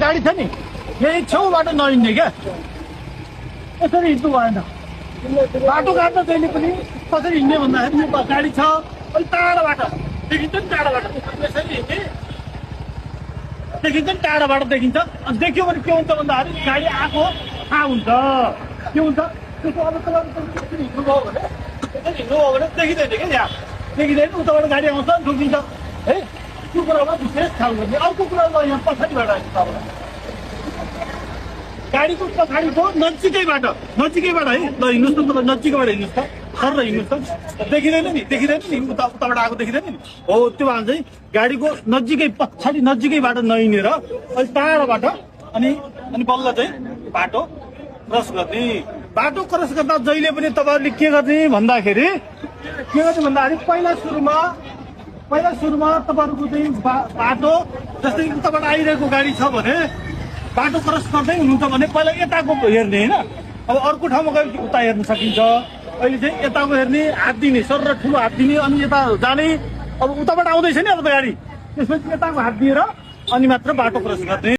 गाडी छ नि यही छेउबाट नहिँड्ने क्या यसरी हिँड्नु भएन बाटो काट्न जहिले पनि कसरी हिँड्ने भन्दाखेरि यो गाडी छ अलिक टाढाबाट देखिन्छ नि टाढाबाट यसरी हिँड्ने देखिन्छ नि टाढाबाट देखिन्छ अनि देख्यो भने के हुन्छ भन्दाखेरि गाडी आएको थाहा हुन्छ के हुन्छ त्यसो अब तपाईँ हिँड्नुभयो भने यसरी हिँड्नुभयो भने देखिँदैन क्या यहाँ देखिँदैन उताबाट गाडी आउँछ ठोकिन्छ है त्यो कुरामा विशेष ख्याल गर्ने अर्को कुरा ल यहाँ पछाडिबाट आएको तपाईँलाई गाडीको पछाडिको नजिकैबाट है ल हिँड्नुहोस् न तपाईँ नजिकैबाट हिँड्नुहोस् त सर हिँड्नुहोस् त देखिँदैन नि उताबाट आएको देखिँदैन नि हो त्यो भन्छ चाहिँ गाडीको नजिकैबाट नहिँडेर अलिक टाढोबाट अनि बल्ल चाहिँ बाटो क्रस गर्ने बाटो क्रस गर्दा जहिले पनि तपाईँहरूले के गर्ने भन्दाखेरि पहिला सुरुमा तपाईँहरूको चाहिँ बाटो जस्तै उताबाट आइरहेको गाडी छ भने बाटो क्रस गर्दै हुनुहुन्छ भने पहिला यताको हेर्ने होइन अब अर्को ठाउँमा गएपछि उता हेर्न सकिन्छ अहिले चाहिँ यताको हेर्ने हात दिने सर र ठुलो हात दिने अनि यता जाने अब उताबाट आउँदैछ नि अब त गाडी त्यसपछि यताको हात दिएर अनि मात्र बाटो क्रस गर्ने